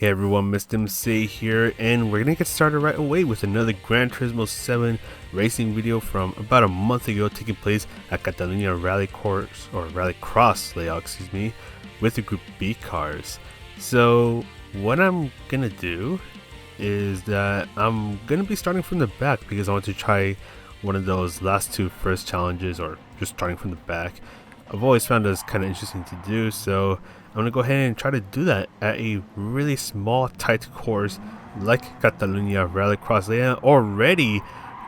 Hey everyone, Mr. MC here, and we're gonna get started right away with another Gran Turismo 7 racing video from about a month ago, taking place at Catalunya Rallycross layout, with the Group B cars. So what I'm gonna do is that I'm gonna be starting from the back because I want to try one of those last two first challenges, or just starting from the back. I've always found this kind of interesting to do, so I'm going to go ahead and try to do that at a really small, tight course like Catalunya Rallycross layout. Already,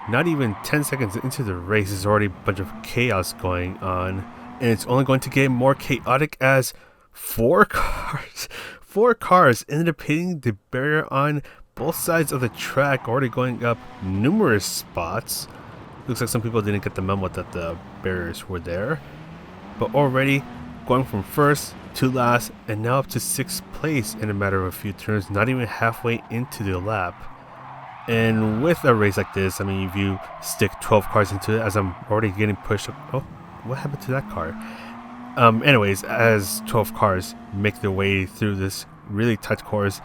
not even 10 seconds into the race, there's already a bunch of chaos going on, and it's only going to get more chaotic as four cars ended up hitting the barrier on both sides of the track, already going up numerous spots. Looks like some people didn't get the memo that the barriers were there, but already going from first to last and now up to 6th place in a matter of a few turns, not even halfway into the lap. And with a race like this, I mean, if you stick 12 cars into it, as I'm already getting pushed up. Oh, what happened to that car? Anyways, as 12 cars make their way through this really tight course,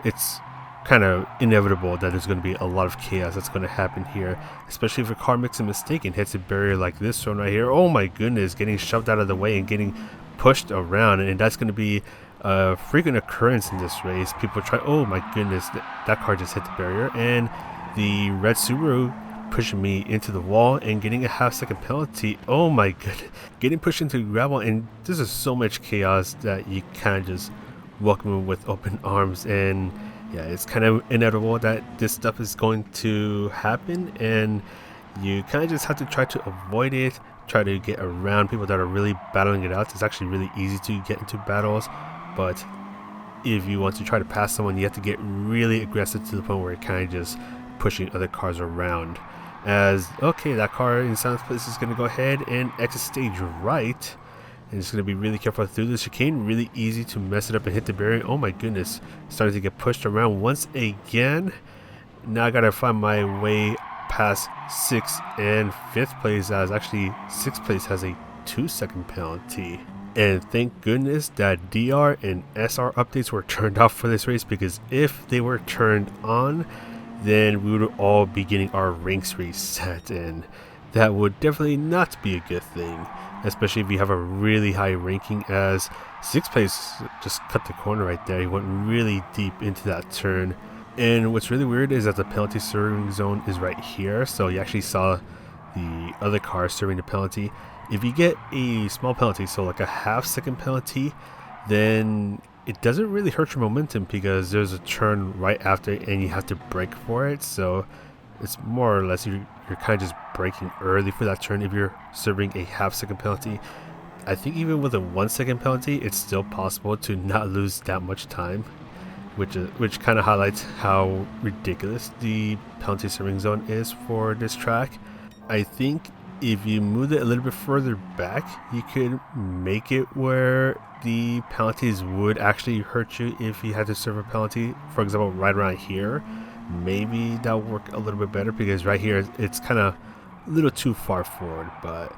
it's kind of inevitable that there's going to be a lot of chaos that's going to happen here, especially if a car makes a mistake and hits a barrier like this one right here. Oh my goodness, getting shoved out of the way and getting pushed around, and that's going to be a frequent occurrence in this race. People try, oh my goodness, that car just hit the barrier, and the red Subaru pushing me into the wall and getting a half-second penalty. Oh my goodness, getting pushed into gravel, and this is so much chaos that you kind of just welcome it with open arms. And yeah, it's kind of inevitable that this stuff is going to happen, and you kind of just have to try to avoid it, try to get around people that are really battling it out. It's actually really easy to get into battles, but if you want to try to pass someone, you have to get really aggressive to the point where you're kind of just pushing other cars around. As, okay, that car in 7th place is going to go ahead and exit stage right, and it's going to be really careful through the chicane. Really easy to mess it up and hit the barrier. Oh my goodness, starting to get pushed around once again. Now I gotta find my way past 6th and 5th place, as actually 6th place has a 2-second penalty. And thank goodness that DR and SR updates were turned off for this race, because if they were turned on, then we would all be getting our ranks reset, and that would definitely not be a good thing, especially if you have a really high ranking, as 6th place just cut the corner right there. He went really deep into that turn. And what's really weird is that the penalty serving zone is right here, so you actually saw the other car serving the penalty. If you get a small penalty, so like a half-second penalty, then it doesn't really hurt your momentum because there's a turn right after and you have to brake for it. So it's more or less you're kind of just braking early for that turn if you're serving a half-second penalty. I think even with a 1-second penalty, it's still possible to not lose that much time, which kind of highlights how ridiculous the penalty serving zone is for this track. I think if you move it a little bit further back, you could make it where the penalties would actually hurt you if you had to serve a penalty. For example, right around here, maybe that would work a little bit better, because right here it's kind of a little too far forward. But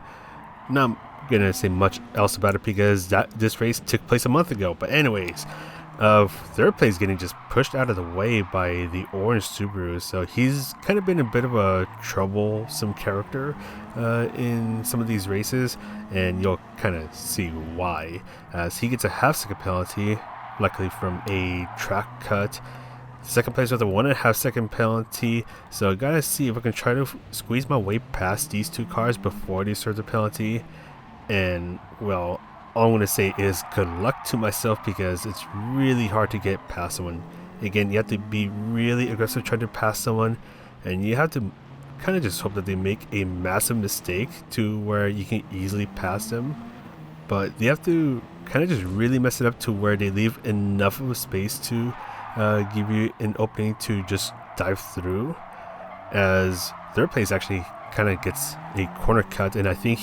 not gonna say much else about it because this race took place a month ago. But anyways, 3rd place getting just pushed out of the way by the orange Subaru, so he's kind of been a bit of a troublesome character in some of these races, and you'll kind of see why, as he gets a half-second penalty, luckily from a track cut. 2nd place with a 1.5-second penalty, so I gotta see if I can try to squeeze my way past these two cars before they serve the penalty. And well, all I'm going to say is good luck to myself, because it's really hard to get past someone. Again, you have to be really aggressive trying to pass someone, and you have to kind of just hope that they make a massive mistake to where you can easily pass them. But you have to kind of just really mess it up to where they leave enough of a space to give you an opening to just dive through, as 3rd place actually kind of gets a corner cut, and I think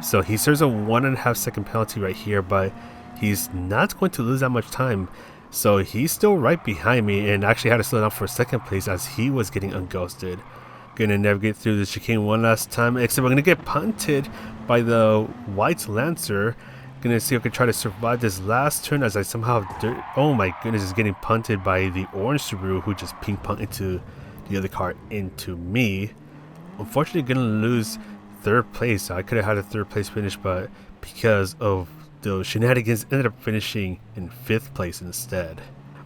so he serves a 1.5-second penalty right here, but he's not going to lose that much time, so he's still right behind me, and actually had to slow down for 2nd place as he was getting unghosted. Gonna navigate through the chicane one last time, except we're gonna get punted by the white Lancer. Gonna see if I can try to survive this last turn as I somehow, oh my goodness, is getting punted by the orange Subaru, who just ping-ponged into the other car into me. Unfortunately, gonna lose third place. So I could have had a third place finish, but because of those shenanigans, ended up finishing in 5th place instead.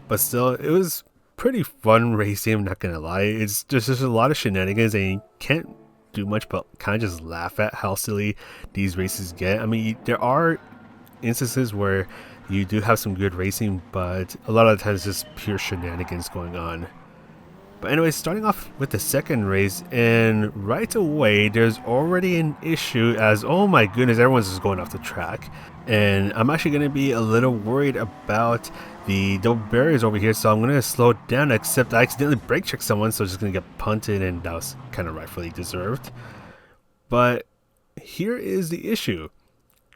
But still, it was pretty fun racing, I'm not gonna lie. It's just there's a lot of shenanigans and you can't do much but kind of just laugh at how silly these races get. I mean, there are instances where you do have some good racing, but a lot of the times it's just pure shenanigans going on. But anyways, starting off with the second race, and right away there's already an issue as, oh my goodness, everyone's just going off the track. And I'm actually going to be a little worried about the double barriers over here, so I'm going to slow down, except I accidentally brake checked someone, so I'm just going to get punted, and that was kind of rightfully deserved. But here is the issue.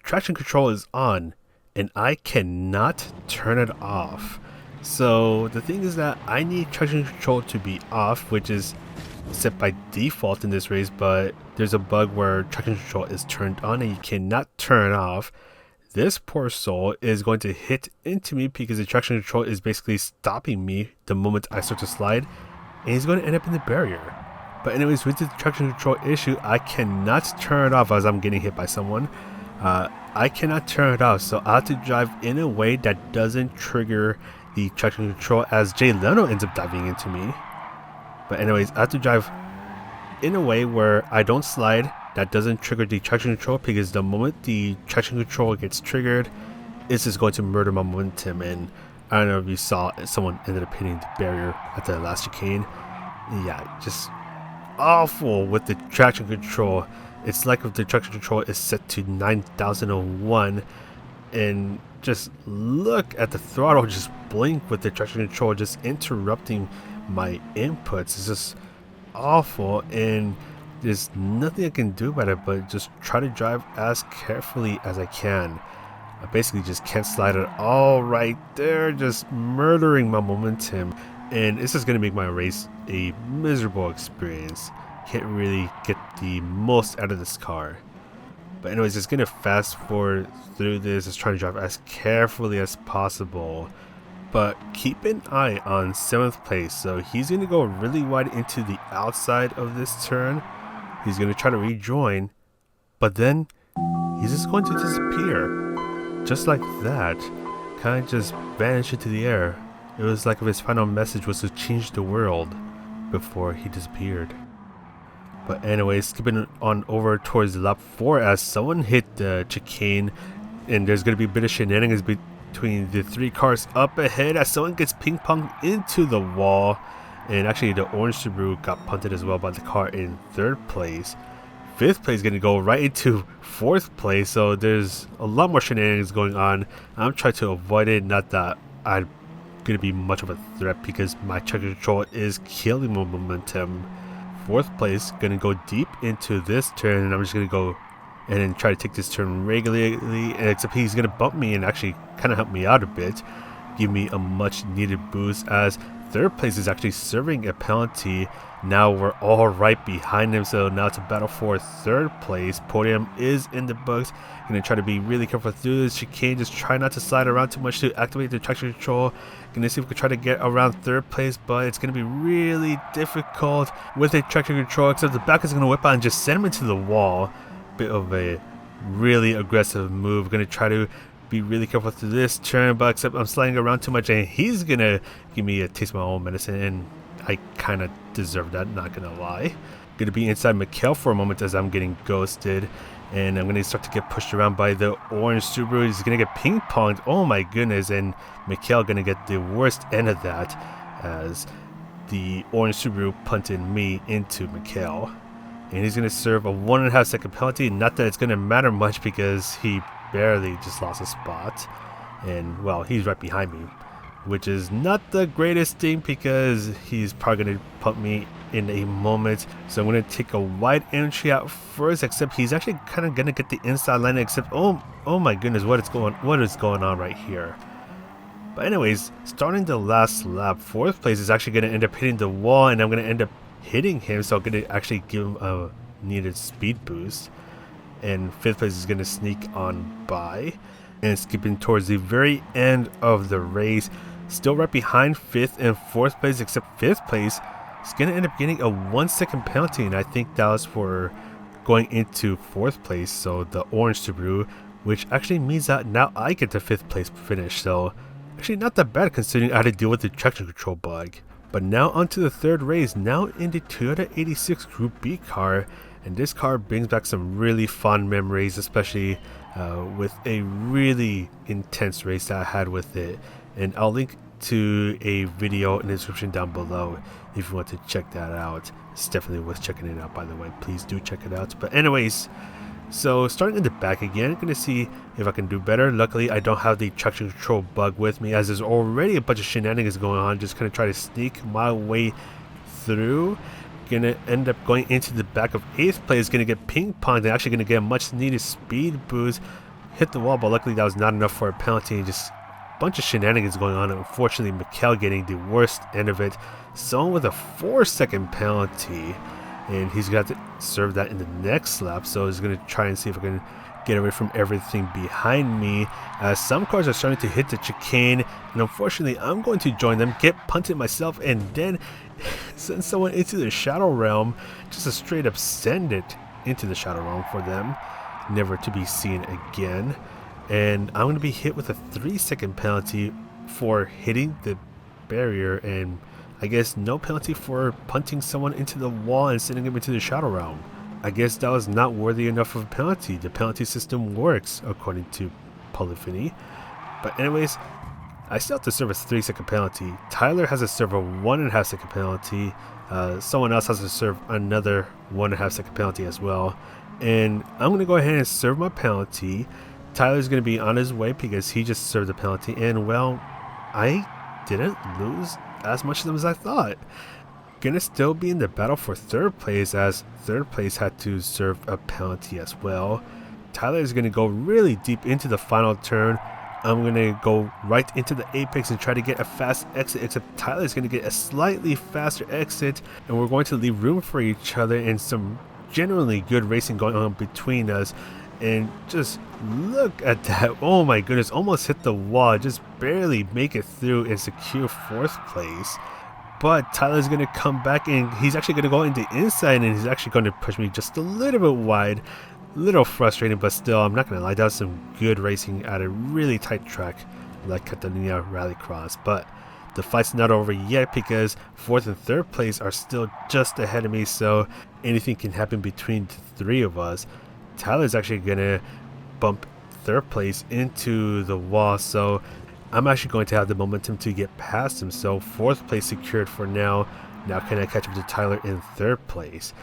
Traction control is on, and I cannot turn it off. So the thing is that I need traction control to be off, which is set by default in this race, but there's a bug where traction control is turned on and you cannot turn it off. This poor soul is going to hit into me because the traction control is basically stopping me the moment I start to slide, and he's going to end up in the barrier. But anyways, with the traction control issue, I cannot turn it off as I'm getting hit by someone. I cannot turn it off, so I have to drive in a way that doesn't trigger the traction control as Jay Leno ends up diving into me. But anyways, I have to drive in a way where I don't slide, that doesn't trigger the traction control, because the moment the traction control gets triggered, it's just going to murder my momentum. And I don't know if you saw, someone ended up hitting the barrier at the last chicane. Yeah, just awful with the traction control. It's like if the traction control is set to 9001, and just look at the throttle just blink with the traction control just interrupting my inputs. It's just awful, and there's nothing I can do about it but just try to drive as carefully as I can. I basically just can't slide at all right there, just murdering my momentum, and this is going to make my race a miserable experience. Can't really get the most out of this car. But anyways, just gonna fast forward through this, just trying to drive as carefully as possible. But keep an eye on 7th place. So he's gonna go really wide into the outside of this turn. He's gonna try to rejoin, but then he's just going to disappear. Just like that. Kind of just vanish into the air. It was like if his final message was to change the world before he disappeared. But anyways, skipping on over towards lap 4 as someone hit the chicane, and there's going to be a bit of shenanigans between the 3 cars up ahead as someone gets ping-ponged into the wall. And actually the orange Subaru got punted as well by the car in 3rd place. 5th place is going to go right into 4th place, so there's a lot more shenanigans going on. I'm trying to avoid it, not that I'm going to be much of a threat because my traction control is killing my momentum. 4th place, gonna go deep into this turn, and I'm just gonna go and then try to take this turn regularly, except he's gonna bump me and actually kind of help me out a bit, give me a much needed boost, as 3rd place is actually serving a penalty. Now we're all right behind him, so now it's a battle for 3rd place. Podium is in the books. Gonna try to be really careful through this chicane, just try not to slide around too much to activate the traction control. Gonna see if we can try to get around 3rd place, but it's gonna be really difficult with the traction control, except the back is gonna whip out and just send him into the wall. Bit of a really aggressive move. Gonna try to be really careful through this turn, but except I'm sliding around too much, and he's gonna give me a taste of my own medicine, and I kind of deserve that, not gonna lie. Gonna be inside Mikhail for a moment as I'm getting ghosted, and I'm gonna start to get pushed around by the orange Subaru. He's gonna get ping-ponged, oh my goodness, and Mikhail gonna get the worst end of that as the orange Subaru punted me into Mikhail. And he's gonna serve a 1.5 second penalty. Not that it's gonna matter much because he barely just lost a spot, and well, he's right behind me, which is not the greatest thing because he's probably going to pump me in a moment. So I'm going to take a wide entry out first, except he's actually kind of going to get the inside line, except oh my goodness, what is going on right here. But anyways, starting the last lap, 4th place is actually going to end up hitting the wall, and I'm going to end up hitting him, so I'm going to actually give him a needed speed boost. And 5th place is going to sneak on by. And skipping towards the very end of the race, still right behind 5th and 4th place, except 5th place is going to end up getting a 1-second penalty, and I think that was for going into 4th place, so the orange Subaru, which actually means that now I get the 5th place finish, so actually not that bad considering I had to deal with the traction control bug. But now onto the 3rd race, now in the Toyota 86 Group B car, and this car brings back some really fond memories, especially with a really intense race that I had with it. And I'll link to a video in the description down below if you want to check that out. It's definitely worth checking it out, by the way. Please do check it out. But anyways, so starting in the back again, I'm going to see if I can do better. Luckily, I don't have the traction control bug with me, as there's already a bunch of shenanigans going on. Just going to try to sneak my way through. Gonna end up going into the back of 8th place, gonna get ping-ponged, and actually gonna get a much needed speed boost. Hit the wall, but luckily that was not enough for a penalty. Just a bunch of shenanigans going on. Unfortunately, Mikkel getting the worst end of it. Someone with a 4-second penalty, and he's gonna have to serve that in the next lap. So he's gonna try and see if I can get away from everything behind me. Some cars are starting to hit the chicane, and unfortunately I'm going to join them, get punted myself, and then send someone into the shadow realm, just to straight up send it into the shadow realm for them, never to be seen again. And I'm going to be hit with a 3-second penalty for hitting the barrier, and I guess no penalty for punting someone into the wall and sending them into the shadow realm. I guess that was not worthy enough of a penalty. The penalty system works according to Polyphony. But anyways, I still have to serve a 3-second penalty. Tyler has to serve a 1.5-second penalty. Someone else has to serve another 1.5-second penalty as well. And I'm going to go ahead and serve my penalty. Tyler's going to be on his way because he just served the penalty. And well, I didn't lose as much of them as I thought. Gonna still be in the battle for 3rd place, as 3rd place had to serve a penalty as well. Tyler is going to go really deep into the final turn. I'm going to go right into the apex and try to get a fast exit, except Tyler is going to get a slightly faster exit, and we're going to leave room for each other and some generally good racing going on between us. And just look at that. Oh my goodness, almost hit the wall, just barely make it through and secure 4th place. But Tyler's going to come back, and he's actually going to go into inside, and he's actually going to push me just a little bit wide. Little frustrating, but still, I'm not going to lie, that was some good racing at a really tight track like Catalonia Rallycross. But the fight's not over yet, because 4th and 3rd place are still just ahead of me, so anything can happen between the 3 of us. Tyler's actually going to bump 3rd place into the wall, so I'm actually going to have the momentum to get past him. So 4th place secured for now. Now can I catch up to Tyler in 3rd place?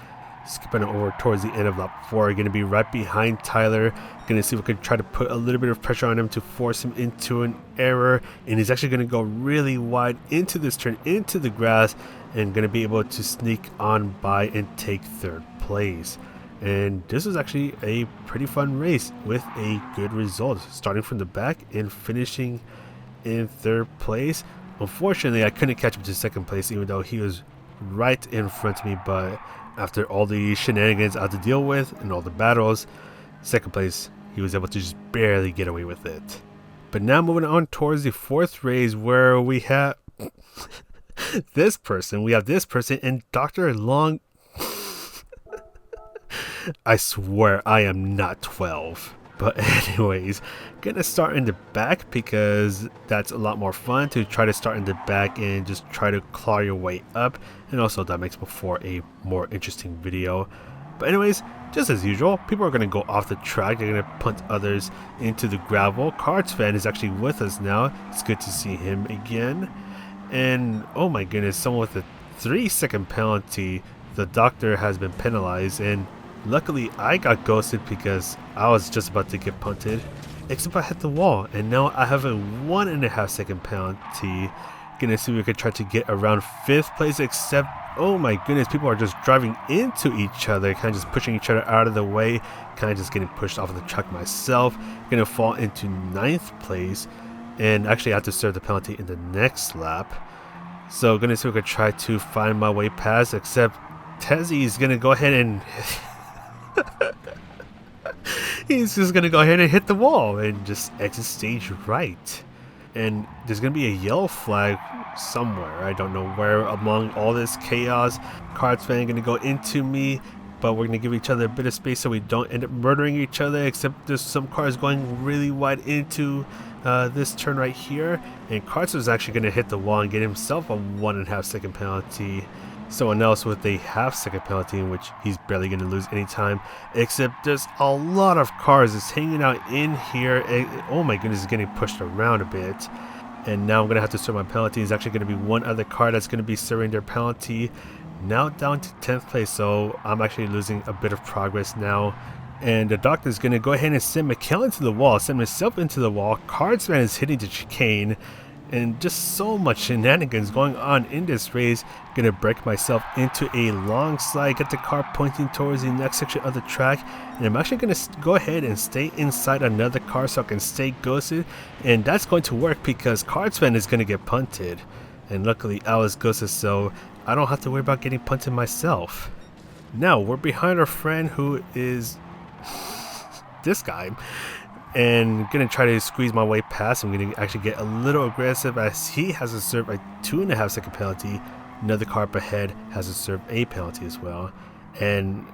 Skipping over towards the end of lap 4, going to be right behind Tyler. Going to see if we can try to put a little bit of pressure on him to force him into an error. And he's actually going to go really wide into this turn, into the grass, and going to be able to sneak on by and take 3rd place. And this was actually a pretty fun race with a good result, starting from the back and finishing in 3rd place. Unfortunately, I couldn't catch up to 2nd place, even though he was right in front of me. But after all the shenanigans I had to deal with and all the battles, 2nd place, he was able to just barely get away with it. But now moving on towards the 4th race, where we have this person. We have this person and Dr. Long. I swear I am not 12. But anyways, gonna start in the back because that's a lot more fun to try to start in the back and just try to claw your way up, and also that makes for a more interesting video. But anyways, just as usual, people are gonna go off the track. They're gonna punt others into the gravel. Cards fan is actually with us now. It's good to see him again. And oh my goodness, someone with a 3-second penalty. The doctor has been penalized, and luckily I got ghosted because I was just about to get punted, except I hit the wall, and now I have a 1.5-second penalty. Gonna see if we could try to get around 5th place, except oh my goodness, people are just driving into each other, kind of just pushing each other out of the way, kind of just getting pushed off of the track myself. Gonna fall into 9th place, and actually I have to serve the penalty in the next lap. So gonna see if we could try to find my way past, except Tezzy is gonna go ahead and He's just gonna go ahead and hit the wall and just exit stage right. And there's gonna be a yellow flag somewhere. I don't know where among all this chaos. Cards fan gonna go into me, but we're gonna give each other a bit of space so we don't end up murdering each other. Except there's some cars going really wide into this turn right here, and Cards was actually gonna hit the wall and get himself a 1.5 second penalty. Someone else with a half-second penalty in which he's barely going to lose any time, except there's a lot of cars that's hanging out in here. Oh my goodness, it's getting pushed around a bit. And now I'm going to have to serve my penalty. It's actually going to be one other car that's going to be serving their penalty. Now down to 10th place, so I'm actually losing a bit of progress now. And the doctor's going to go ahead and send McKellen into the wall, send himself into the wall. Cardsman is hitting the chicane. And just so much shenanigans going on in this race. Gonna break myself into a long slide, get the car pointing towards the next section of the track, and I'm actually gonna go ahead and stay inside another car so I can stay ghosted, and that's going to work because Cardsman is gonna get punted, and luckily I was ghosted, so I don't have to worry about getting punted myself. Now we're behind our friend who is this guy, and gonna try to squeeze my way past. I'm gonna actually get a little aggressive as he has to serve a 2.5 second penalty. Another car up ahead has to serve a penalty as well. And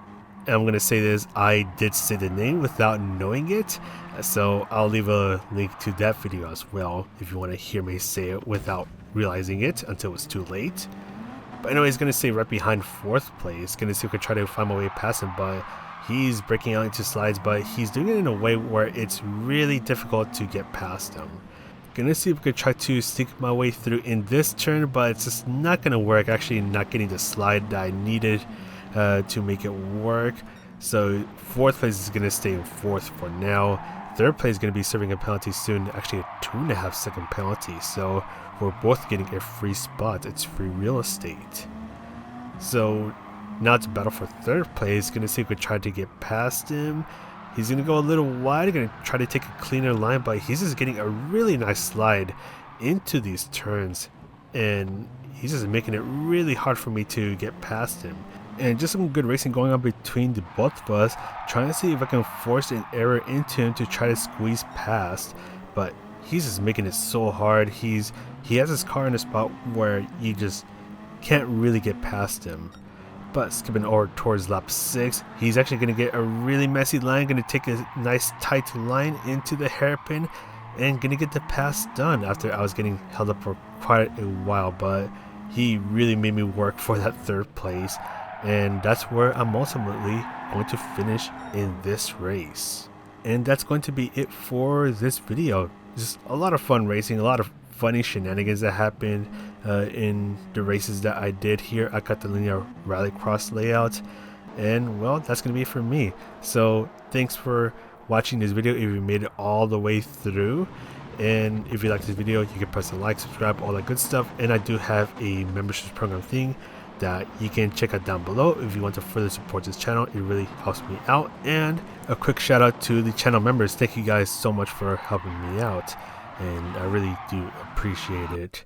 I'm gonna say this, I did say the name without knowing it, so I'll leave a link to that video as well if you want to hear me say it without realizing it until it's too late. But anyway, he's gonna stay right behind 4th place. Gonna see if I can try to find my way past him, but he's breaking out into slides, but he's doing it in a way where it's really difficult to get past him. Gonna see if I could try to sneak my way through in this turn, but it's just not gonna work. Actually not getting the slide that I needed to make it work. So 4th place is gonna stay in 4th for now. 3rd place is gonna be serving a penalty soon, actually a 2.5 second penalty. So we're both getting a free spot. It's free real estate. So now it's a battle for 3rd place. Gonna see if we could try to get past him. He's gonna go a little wide, gonna try to take a cleaner line, but he's just getting a really nice slide into these turns, and he's just making it really hard for me to get past him. And just some good racing going on between the both of us, trying to see if I can force an error into him to try to squeeze past, but he's just making it so hard. He has his car in a spot where you just can't really get past him. But skipping over towards lap 6, he's actually going to get a really messy line, going to take a nice tight line into the hairpin, and going to get the pass done after I was getting held up for quite a while. But he really made me work for that 3rd place, and that's where I'm ultimately going to finish in this race. And that's going to be it for this video. Just a lot of fun racing, a lot of funny shenanigans that happened in the races that I did here at Catalunya Rallycross layout. And well, that's gonna be it for me. So thanks for watching this video if you made it all the way through, and if you like this video you can press the like, subscribe, all that good stuff. And I do have a membership program thing that you can check out down below if you want to further support this channel. It really helps me out. And a quick shout out to the channel members. Thank you guys so much for helping me out, and I really do appreciate it.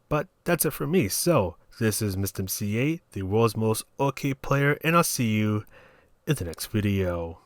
But that's it for me. So this is Mr. MCA, the world's most okay player, and I'll see you in the next video.